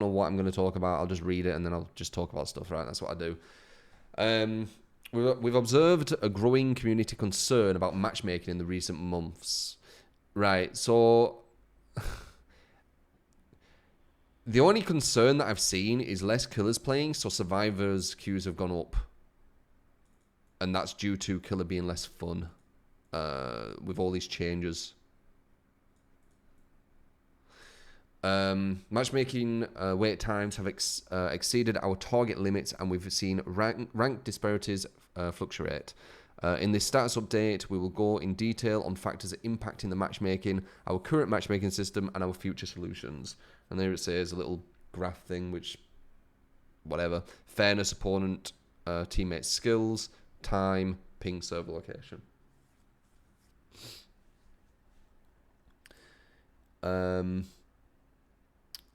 know what I'm going to talk about. I'll just read it and then I'll just talk about stuff, right? That's what I do. We've observed a growing community concern about matchmaking in the recent months. Right, so the only concern that I've seen is less killers playing, so survivors' queues have gone up. And that's due to killer being less fun with all these changes. Matchmaking wait times have exceeded our target limits, and we've seen rank disparities fluctuate. In this status update, we will go in detail on factors impacting the matchmaking, our current matchmaking system, and our future solutions. And there it says a little graph thing, which, whatever. Fairness, opponent, teammate skills, time, ping, server location.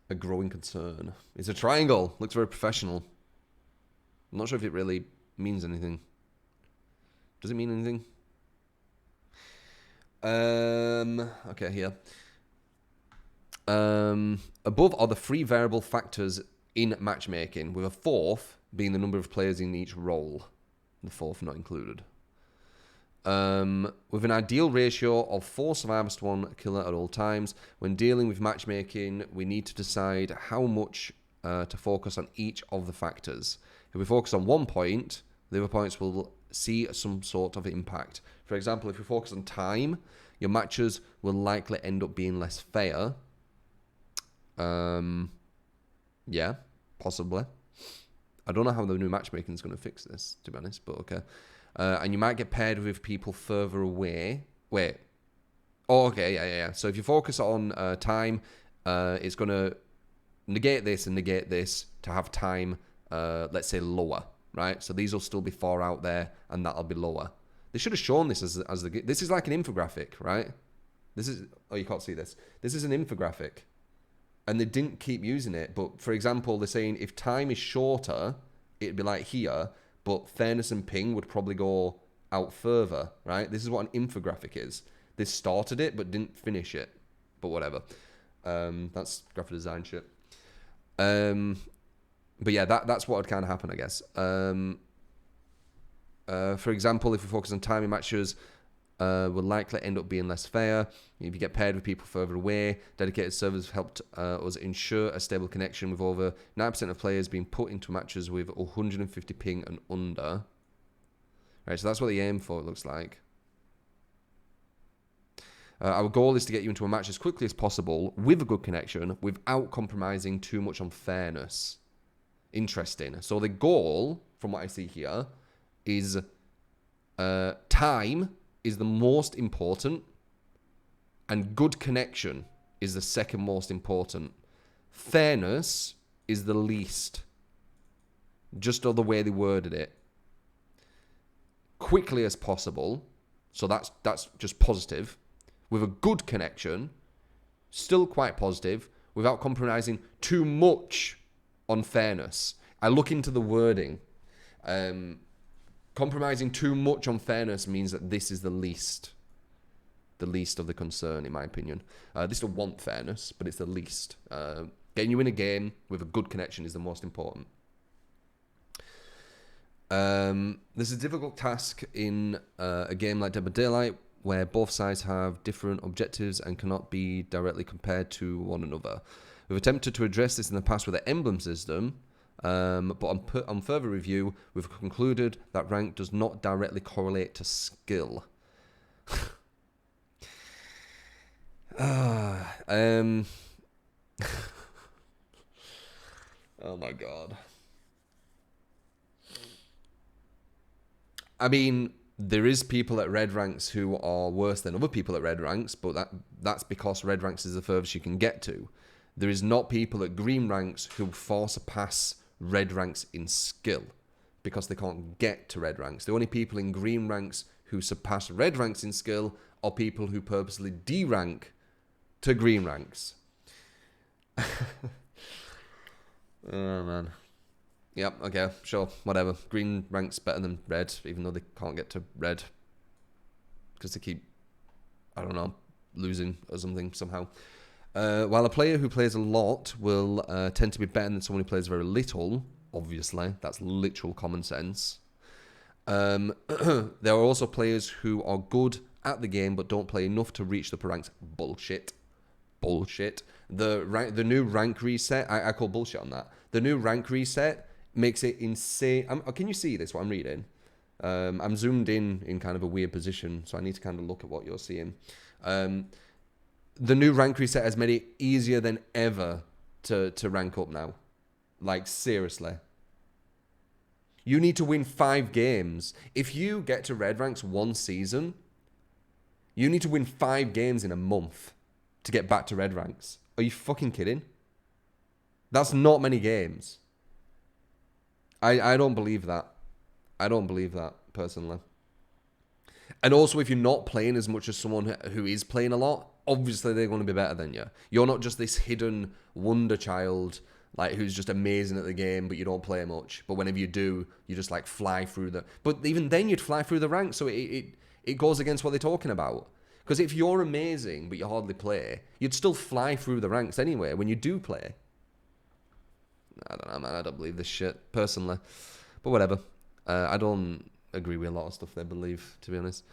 A growing concern. It's a triangle. Looks very professional. I'm not sure if it really means anything. Does it mean anything? Okay, here. Above are the 3 variable factors in matchmaking, with a 4th being the number of players in each role. The 4th not included. With an ideal ratio of 4 survivors to 1 killer at all times. When dealing with matchmaking, we need to decide how much to focus on each of the factors. If we focus on one point, the other points will see some sort of impact. For example, if you focus on time, your matches will likely end up being less fair. Yeah, possibly. I don't know how the new matchmaking is going to fix this, to be honest, but okay. And you might get paired with people further away. Wait. Oh, okay, yeah. So if you focus on time, it's going to negate this and negate this to have time, let's say, lower, right? So these will still be far out there, and that'll be lower. They should have shown this as the... This is like an infographic, right? This is... Oh, you can't see this. This is an infographic. And they didn't keep using it. But, for example, they're saying if time is shorter, it'd be like here... But fairness and ping would probably go out further, right? This is what an infographic is. They started it, but didn't finish it. But whatever. That's graphic design shit. But yeah, that's what would kind of happen, I guess. For example, if we focus on timing matches, will likely end up being less fair. If you get paired with people further away, dedicated servers have helped us ensure a stable connection, with over 9% of players being put into matches with 150 ping and under. Right, so that's what they aim for, it looks like. Our goal is to get you into a match as quickly as possible with a good connection without compromising too much on fairness. Interesting. So the goal, from what I see here, is time is the most important, and good connection is the second most important. Fairness is the least. Just the way they worded it. Quickly as possible, so that's just positive. With a good connection, still quite positive, without compromising too much on fairness. I look into the wording. Compromising too much on fairness means that this is the least of the concern, in my opinion. They still want fairness, but it's the least. Getting you in a game with a good connection is the most important. This is a difficult task in a game like Dead by Daylight, where both sides have different objectives and cannot be directly compared to one another. We've attempted to address this in the past with the Emblem System, but on further review, we've concluded that rank does not directly correlate to skill. Oh my god. I mean, there is people at red ranks who are worse than other people at red ranks, but that's because red ranks is the furthest you can get to. There is not people at green ranks who far surpass red ranks in skill because they can't get to red ranks. The only people in green ranks who surpass red ranks in skill are people who purposely de-rank to green ranks. Oh, man. Yep, okay, sure, whatever. Green ranks better than red, even though they can't get to red. Because they keep, I don't know, losing or something somehow. While a player who plays a lot will tend to be better than someone who plays very little, obviously, that's literal common sense. There are also players who are good at the game but don't play enough to reach the upper ranks. Bullshit. The new rank reset, I call bullshit on that. The new rank reset makes it insane. Can you see this, what I'm reading? I'm zoomed in kind of a weird position, so I need to kind of look at what you're seeing. The new rank reset has made it easier than ever to rank up now. Like, seriously. You need to win 5 games. If you get to red ranks one season, you need to win 5 games in a month to get back to red ranks. Are you fucking kidding? That's not many games. I don't believe that. I don't believe that, personally. And also, if you're not playing as much as someone who is playing a lot, obviously they're going to be better than you. You're not just this hidden wonder child, like, who's just amazing at the game, but you don't play much. But whenever you do, you just, like, fly through the... But even then, you'd fly through the ranks, so it goes against what they're talking about. Because if you're amazing, but you hardly play, you'd still fly through the ranks anyway when you do play. I don't know, man. I don't believe this shit, personally. But whatever. I don't agree with a lot of stuff they believe, to be honest.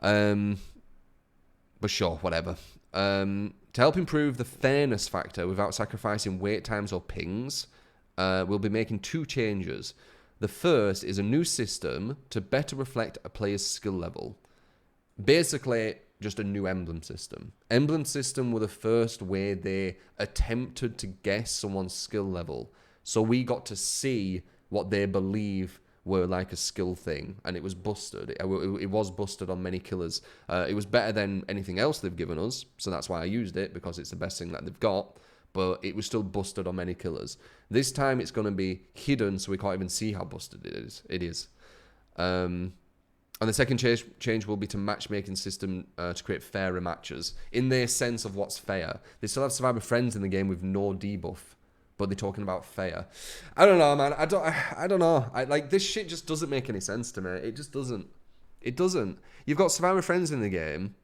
But sure, whatever. To help improve the fairness factor without sacrificing wait times or pings, we'll be making 2 changes. The first is a new system to better reflect a player's skill level. Basically, just a new emblem system. Emblem system were the first way they attempted to guess someone's skill level. So we got to see what they believe were like a skill thing, and it was busted. It was busted on many killers. It was better than anything else they've given us, so that's why I used it, because it's the best thing that they've got, but it was still busted on many killers. This time it's going to be hidden, so we can't even see how busted it is. And the second change will be to matchmaking system to create fairer matches, in their sense of what's fair. They still have Survivor Friends in the game with no debuff, but they're talking about fair. I don't know, man. I don't know. Like, this shit just doesn't make any sense to me. It just doesn't. It doesn't. You've got Survivor Friends in the game.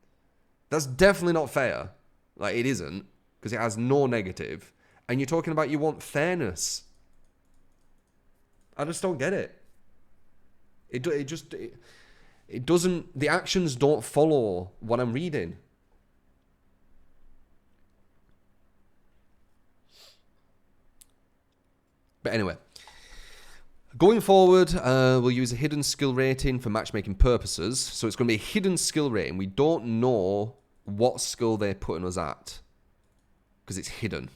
That's definitely not fair. Like, it isn't, because it has no negative. And you're talking about you want fairness. I just don't get it. It doesn't. The actions don't follow what I'm reading. But anyway, going forward, we'll use a hidden skill rating for matchmaking purposes. So it's going to be a hidden skill rating. We don't know what skill they're putting us at, because it's hidden.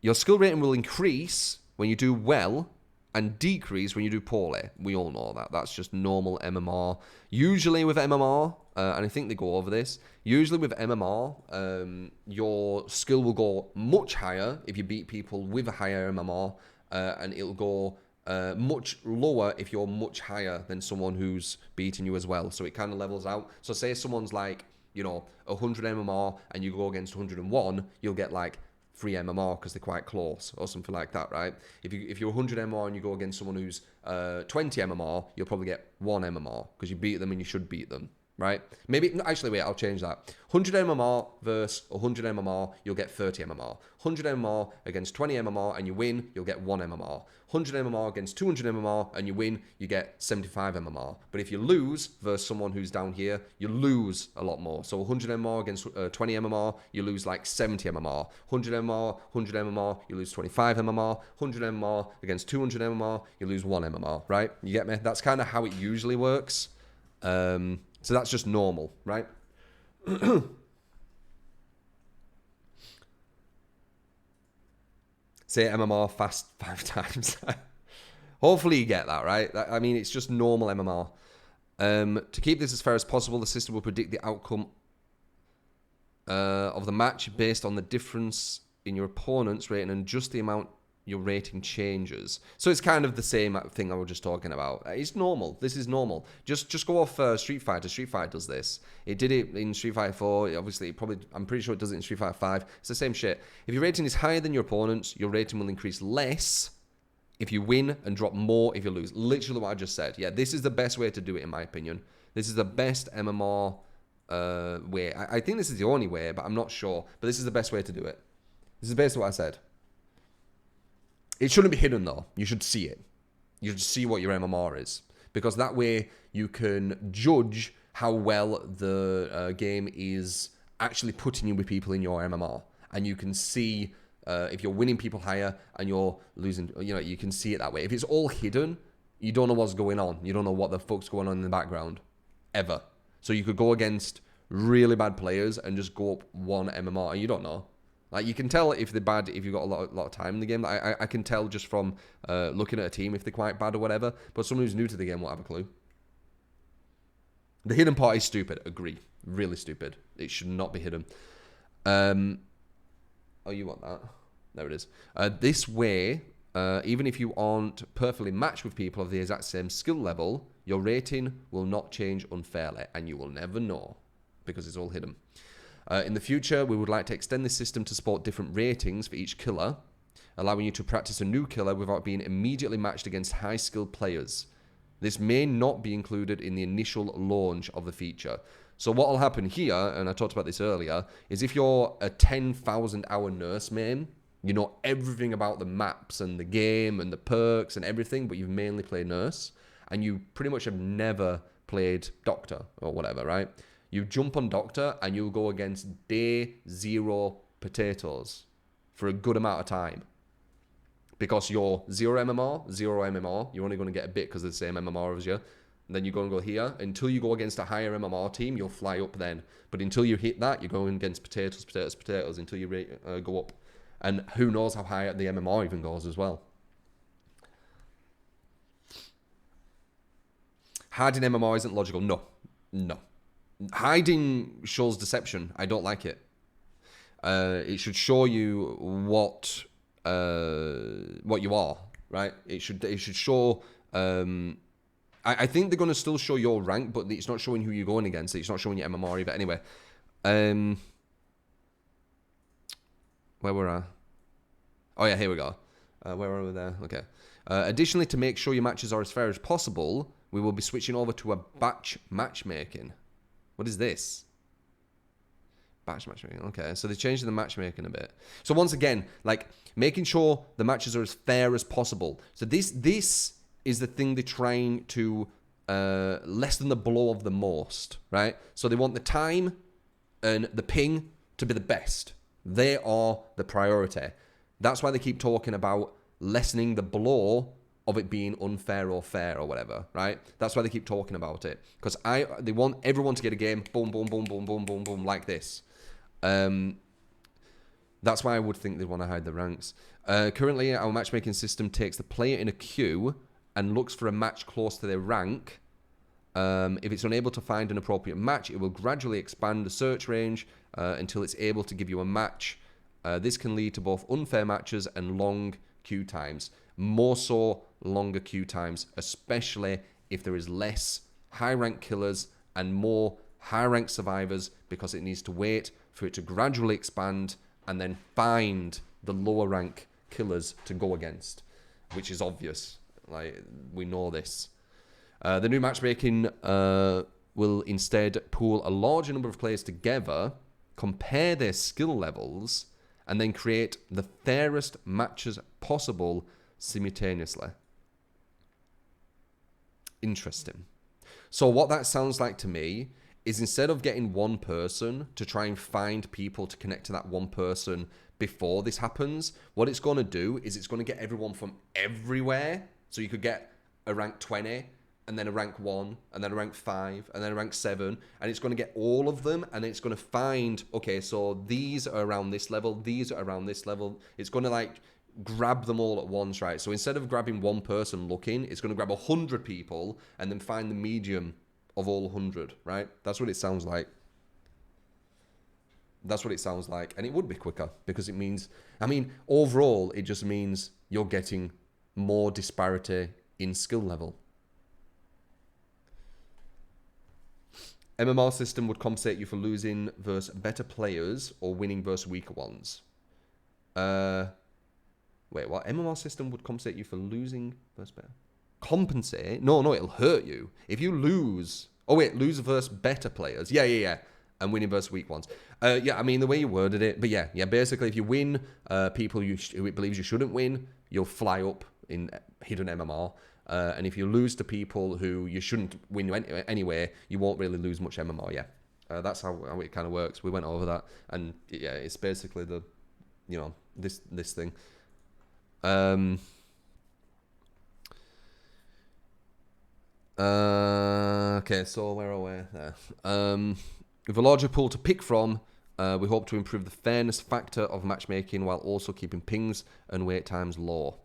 Your skill rating will increase when you do well and decrease when you do poorly. We all know that. That's just normal MMR. Usually with MMR, and I think they go over this, usually with MMR, your skill will go much higher if you beat people with a higher MMR, and it'll go much lower if you're much higher than someone who's beating you as well. So it kind of levels out. So say someone's like, 100 MMR and you go against 101, you'll get like 3 MMR because they're quite close or something like that, right? If you're 100 MMR and you go against someone who's 20 MMR, you'll probably get 1 MMR because you beat them and you should beat them, right? Maybe, actually, wait, I'll change that. 100 MMR versus 100 MMR, you'll get 30 MMR. 100 MMR against 20 MMR and you win, you'll get 1 MMR. 100 MMR against 200 MMR and you win, you get 75 MMR. But if you lose versus someone who's down here, you lose a lot more. So 100 MMR against 20 MMR, you lose like 70 MMR. 100 MMR, 100 MMR, you lose 25 MMR. 100 MMR against 200 MMR, you lose 1 MMR, right? You get me? That's kind of how it usually works. So that's just normal, right? Say MMR fast 5 times. Hopefully you get that, right? I mean, it's just normal MMR. To keep this as fair as possible, the system will predict the outcome of the match based on the difference in your opponent's rating and just the amount your rating changes. So it's kind of the same thing I was just talking about. It's normal. This is normal. Just go off Street Fighter. Street Fighter does this. It did it in Street Fighter 4. Obviously, I'm pretty sure it does it in Street Fighter 5. It's the same shit. If your rating is higher than your opponent's, your rating will increase less if you win and drop more if you lose. Literally what I just said. Yeah, this is the best way to do it, in my opinion. This is the best MMR way. I think this is the only way, but I'm not sure. But this is the best way to do it. This is basically what I said. It shouldn't be hidden, though. You should see it. You should see what your MMR is. Because that way you can judge how well the game is actually putting you with people in your MMR. And you can see if you're winning people higher and you're losing, you can see it that way. If it's all hidden, you don't know what's going on. You don't know what the fuck's going on in the background. Ever. So you could go against really bad players and just go up one MMR. And you don't know. Like, you can tell if they're bad if you've got a lot of time in the game. I can tell just from looking at a team if they're quite bad or whatever. But someone who's new to the game won't have a clue. The hidden part is stupid. Agree. Really stupid. It should not be hidden. Oh, you want that? There it is. This way, even if you aren't perfectly matched with people of the exact same skill level, your rating will not change unfairly. And you will never know because it's all hidden. In the future, we would like to extend this system to support different ratings for each killer, allowing you to practice a new killer without being immediately matched against high-skilled players. This may not be included in the initial launch of the feature. So what will happen here, and I talked about this earlier, is if you're a 10,000-hour nurse main, you know everything about the maps and the game and the perks and everything, but you've mainly played nurse, and you pretty much have never played doctor or whatever, right? You jump on Doctor and you'll go against day 0 potatoes for a good amount of time. Because you're 0 MMR, 0 MMR, you're only going to get a bit because of the same MMR as you. And then you're going to go here. Until you go against a higher MMR team, you'll fly up then. But until you hit that, you're going against potatoes, potatoes, potatoes until you go up. And who knows how high the MMR even goes as well. Hiding MMR isn't logical. No. Hiding shows deception. I don't like it. It should show you what you are, right? It should show. I think they're going to still show your rank, but it's not showing who you're going against. It's not showing your MMR either. Anyway, where were I? Oh yeah, here we go. Where are we there? Okay. Additionally, to make sure your matches are as fair as possible, we will be switching over to a batch matchmaking. What is this? Batch matchmaking. Okay, so they're changing the matchmaking a bit. So once again, like making sure the matches are as fair as possible. So this is the thing they're trying to lessen the blow of the most, right? So they want the time and the ping to be the best. They are the priority. That's why they keep talking about lessening the blow of it being unfair or fair or whatever, right? That's why they keep talking about it. Because they want everyone to get a game, boom, boom, boom, boom, boom, boom, boom, like this. That's why I would think they'd want to hide the ranks. Currently, our matchmaking system takes the player in a queue and looks for a match close to their rank. If it's unable to find an appropriate match, it will gradually expand the search range until it's able to give you a match. This can lead to both unfair matches and long queue times. More so longer queue times, especially if there is less high-rank killers and more high-rank survivors, because it needs to wait for it to gradually expand and then find the lower-rank killers to go against, which is obvious. Like, we know this. The new matchmaking will instead pool a larger number of players together, compare their skill levels, and then create the fairest matches possible simultaneously. Interesting. So what that sounds like to me is instead of getting one person to try and find people to connect to that one person before this happens, what it's going to do is it's going to get everyone from everywhere. So you could get a rank 20 and then a rank 1 and then a rank 5 and then a rank 7, and it's going to get all of them, and it's going to find, okay, so these are around this level, these are around this level. It's going to like grab them all at once, right? So instead of grabbing one person looking, it's going to grab 100 people and then find the medium of all 100, right? That's what it sounds like. That's what it sounds like. And it would be quicker because it means, I mean, overall, it just means you're getting more disparity in skill level. MMR system would compensate you for losing versus better players or winning versus weaker ones. Wait, what? MMR system would compensate you for losing versus better? Compensate? No, it'll hurt you. If you lose... Oh, wait, lose versus better players. Yeah. and winning versus weak ones. Yeah, I mean, the way you worded it, but yeah, basically, if you win people who it believes you shouldn't win, you'll fly up in hidden MMR. And if you lose to people who you shouldn't win anyway, you won't really lose much MMR, yeah. That's how it kind of works. We went over that, and yeah, it's basically the, you know, this thing. Okay, so where are we? There. With a larger pool to pick from, we hope to improve the fairness factor of matchmaking while also keeping pings and wait times low.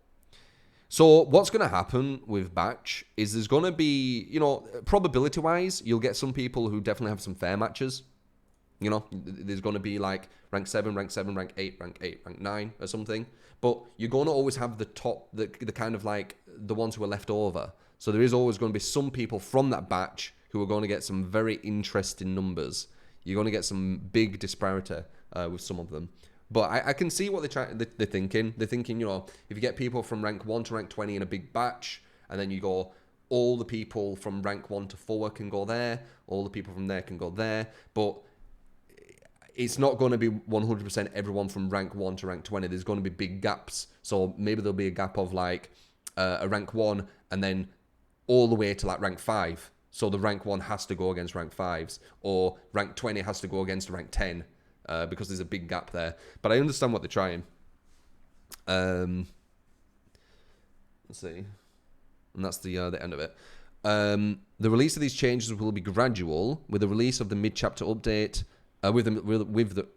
So what's going to happen with batch is there's going to be, you know, probability-wise, you'll get some people who definitely have some fair matches. You know, there's going to be like rank 7, rank 7, rank 8, rank 8, rank 9 or something. But you're going to always have the top, the kind of like the ones who are left over. So there is always going to be some people from that batch who are going to get some very interesting numbers. You're going to get some big disparity with some of them. But I can see what they're thinking. They're thinking, you know, if you get people from rank 1 to rank 20 in a big batch, and then you go, all the people from rank 1 to 4 can go there, all the people from there can go there. But it's not going to be 100% everyone from rank 1 to rank 20. There's going to be big gaps. So maybe there'll be a gap of like a rank 1 and then all the way to like rank 5. So the rank 1 has to go against rank 5s, or rank 20 has to go against rank 10 because there's a big gap there. But I understand what they're trying. Let's see. And that's the end of it. The release of these changes will be gradual with the release of the mid-chapter update. With the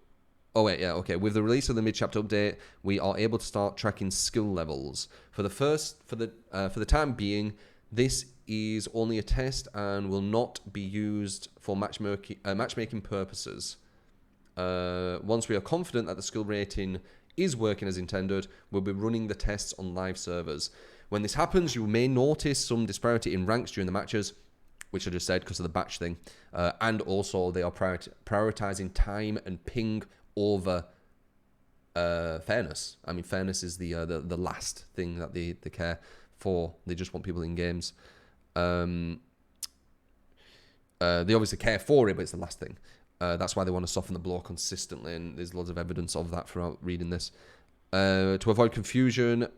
release of the mid-chapter update, we are able to start tracking skill levels. For the time being, this is only a test and will not be used for matchmaking purposes. Once we are confident that the skill rating is working as intended, we'll be running the tests on live servers. When this happens, you may notice some disparity in ranks during the matches, which I just said because of the batch thing, and also they are prioritizing time and ping over fairness. I mean, fairness is the last thing that they care for. They just want people in games. They obviously care for it, but it's the last thing. That's why they want to soften the blow consistently, and there's loads of evidence of that throughout reading this. To avoid confusion,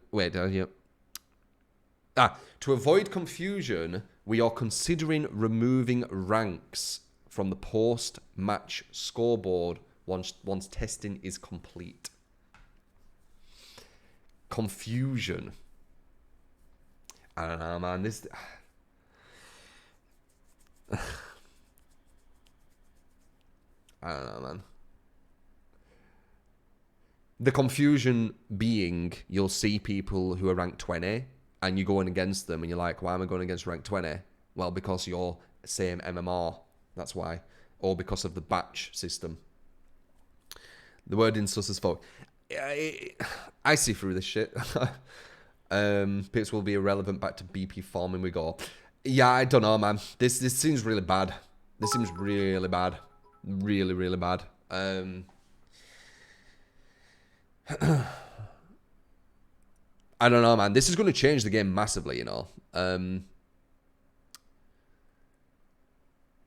to avoid confusion, we are considering removing ranks from the post-match scoreboard once testing is complete. Confusion. I don't know, man. This. I don't know, man. The confusion being, you'll see people who are ranked 20 and you're going against them and you're like, why am I going against rank 20? Well, because you're same MMR. That's why. Or because of the batch system. The wording sus as fuck. I see through this shit. Picks will be irrelevant back to BP farming we go. Yeah, I don't know, man. This seems really bad. This seems really bad. Really, really bad. I don't know, man. This is going to change the game massively, you know. I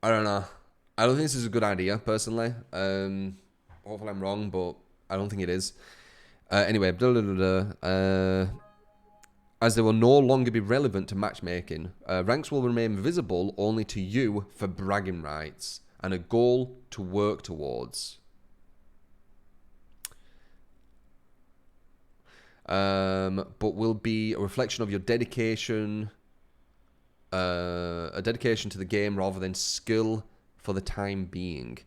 don't know. I don't think this is a good idea, personally. Hopefully I'm wrong, but I don't think it is. Anyway, as they will no longer be relevant to matchmaking, ranks will remain visible only to you for bragging rights and a goal to work towards. But will be a reflection of your dedication, a dedication to the game rather than skill for the time being.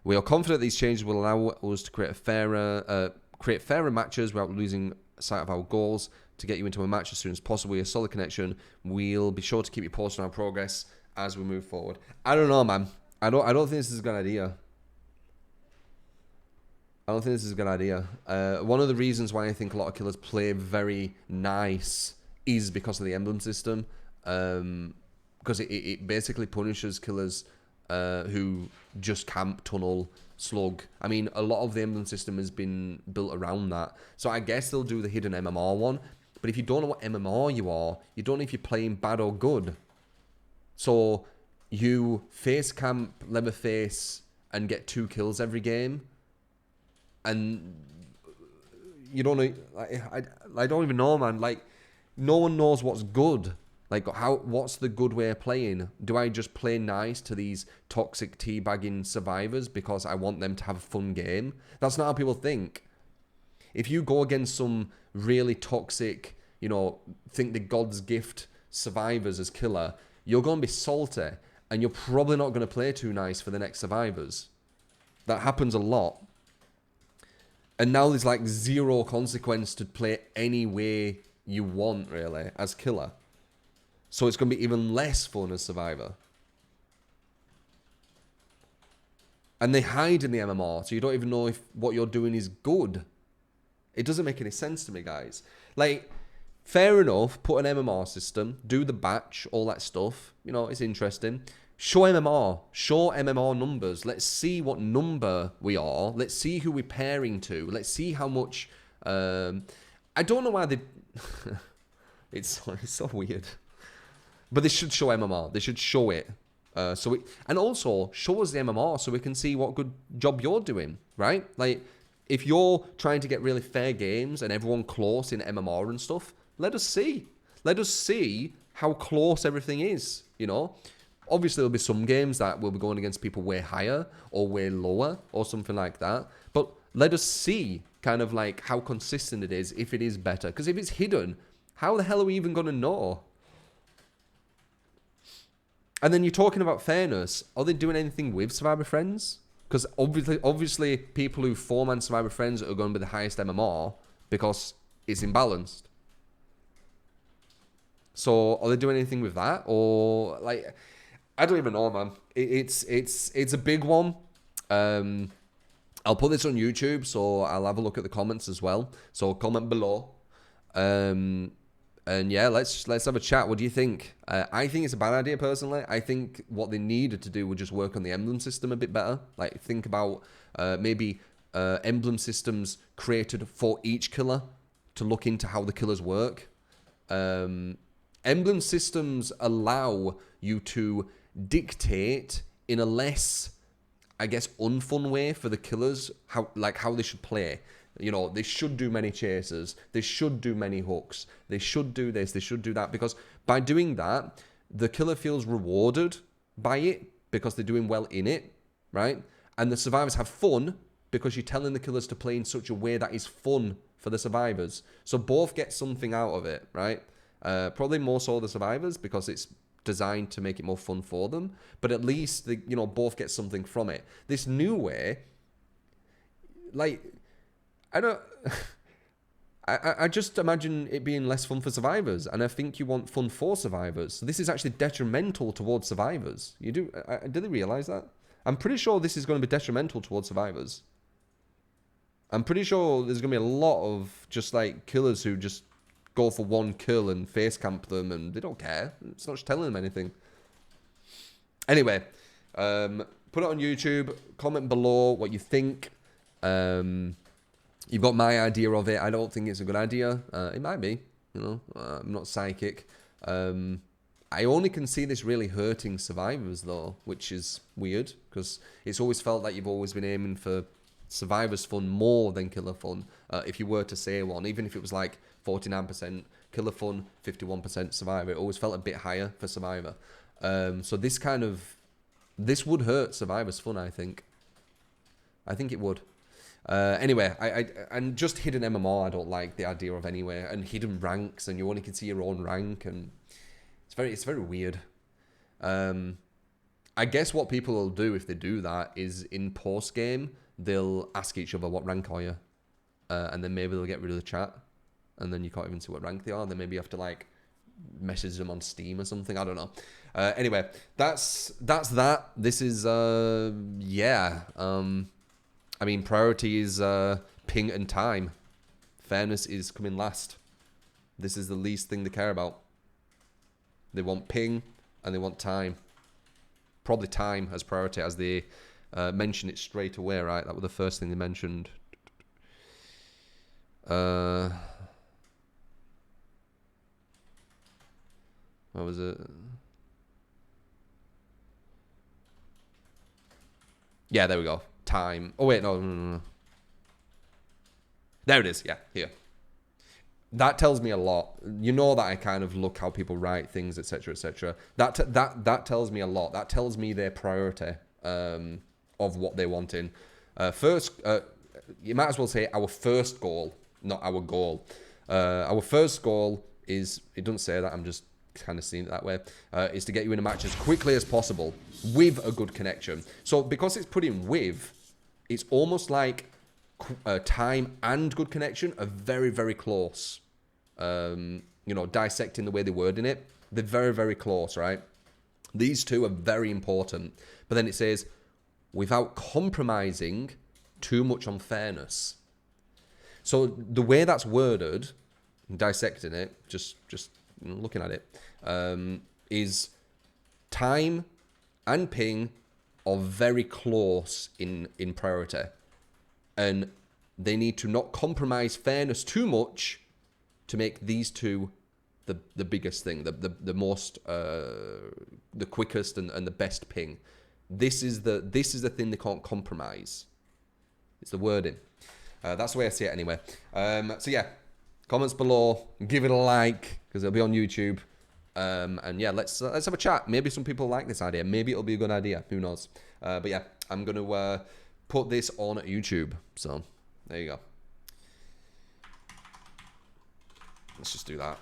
We are confident these changes will allow us to create fairer matches without losing sight of our goals to get you into a match as soon as possible with a solid connection. We'll be sure to keep you posted on our progress as we move forward. I don't know, man. I don't think this is a good idea. I don't think this is a good idea. One of the reasons why I think a lot of killers play very nice is because of the emblem system. Because it basically punishes killers who just camp, tunnel, slug. I mean, a lot of the emblem system has been built around that. So I guess they'll do the hidden MMR one. But if you don't know what MMR you are, you don't know if you're playing bad or good. So you face camp, Leatherface, and get 2 kills every game, and you don't know. I don't even know, man. Like, no one knows what's good. Like, what's the good way of playing? Do I just play nice to these toxic teabagging survivors because I want them to have a fun game? That's not how people think. If you go against some really toxic, you know, think the God's gift survivors as killer, you're going to be salty, and you're probably not going to play too nice for the next survivors. That happens a lot. And now there's like 0 consequence to play any way you want, really, as killer. So it's going to be even less fun as survivor. And they hide in the MMR, so you don't even know if what you're doing is good. It doesn't make any sense to me, guys. Like, fair enough, put an MMR system, do the batch, all that stuff. You know, it's interesting. Show MMR. Show MMR numbers. Let's see what number we are. Let's see who we're pairing to. Let's see how much... I don't know why they... it's so weird. But they should show MMR. They should show it. And also, show us the MMR so we can see what good job you're doing, right? Like, if you're trying to get really fair games and everyone close in MMR and stuff, let us see. Let us see how close everything is, you know? Obviously, there'll be some games that will be going against people way higher or way lower or something like that. But let us see kind of like how consistent it is, if it is better. Because if it's hidden, how the hell are we even going to know? And then you're talking about fairness. Are they doing anything with Survivor Friends? Because obviously, people who 4-man Survivor Friends are going to be the highest MMR because it's imbalanced. So are they doing anything with that? Or, like, I don't even know, man. It's a big one. I'll put this on YouTube, so I'll have a look at the comments as well. So comment below. And yeah, let's have a chat. What do you think? I think it's a bad idea, personally. I think what they needed to do was just work on the emblem system a bit better. Like, think about maybe emblem systems created for each killer to look into how the killers work. Emblem systems allow you to dictate in a less, I guess, unfun way for the killers how they should play. You know, they should do many chasers. They should do many hooks. They should do this. They should do that. Because by doing that, the killer feels rewarded by it because they're doing well in it, right? And the survivors have fun because you're telling the killers to play in such a way that is fun for the survivors. So both get something out of it, right? Probably more so the survivors because it's designed to make it more fun for them. But at least, both get something from it. This new way, like... I just imagine it being less fun for survivors, and I think you want fun for survivors. So this is actually detrimental towards survivors. You do they realize that? I'm pretty sure this is going to be detrimental towards survivors. I'm pretty sure there's going to be a lot of just like killers who just go for one kill and face camp them, and they don't care. It's not just telling them anything. Anyway, put it on YouTube. Comment below what you think. You've got my idea of it. I don't think it's a good idea. It might be, I'm not psychic. I only can see this really hurting survivors, though, which is weird, because it's always felt like you've always been aiming for survivors fun more than killer fun, if you were to say one. Even if it was like 49% killer fun, 51% survivor, it always felt a bit higher for survivor. So this would hurt survivors fun, I think. I think it would. Anyway, and just hidden MMR I don't like the idea of anyway, and hidden ranks, and you only can see your own rank, and it's very weird. I guess what people will do if they do that is in post game they'll ask each other what rank are you, and then maybe they'll get rid of the chat, and then you can't even see what rank they are. Then maybe you have to like message them on Steam or something. I don't know. Anyway, that's that. This is I mean, priority is ping and time. Fairness is coming last. This is the least thing they care about. They want ping and they want time. Probably time as priority, as they mention it straight away, right? That was the first thing they mentioned. What was it? Yeah, there we go. Time. Oh, wait, no. There it is. Yeah, here. That tells me a lot. You know that I kind of look how people write things, etc., etc. That tells me a lot. That tells me their priority of what they want in. First, you might as well say our first goal, not our goal. Our first goal is, it doesn't say that, I'm just kind of seeing it that way, is to get you in a match as quickly as possible with a good connection. So because it's put in with, it's almost like time and good connection are very, very close. You know, dissecting the way they're wording it, they're very, very close, right? These two are very important. But then it says, without compromising too much on fairness. So the way that's worded, dissecting it, just looking at it, is time and ping are very close in priority. And they need to not compromise fairness too much to make these two the biggest thing, the most, the quickest and the best ping. This is the thing they can't compromise. It's the wording. That's the way I see it anyway. So yeah, comments below, give it a like because it'll be on YouTube. And yeah, let's have a chat. Maybe some people like this idea. Maybe it'll be a good idea. Who knows? But yeah, I'm gonna put this on YouTube. So there you go. Let's just do that.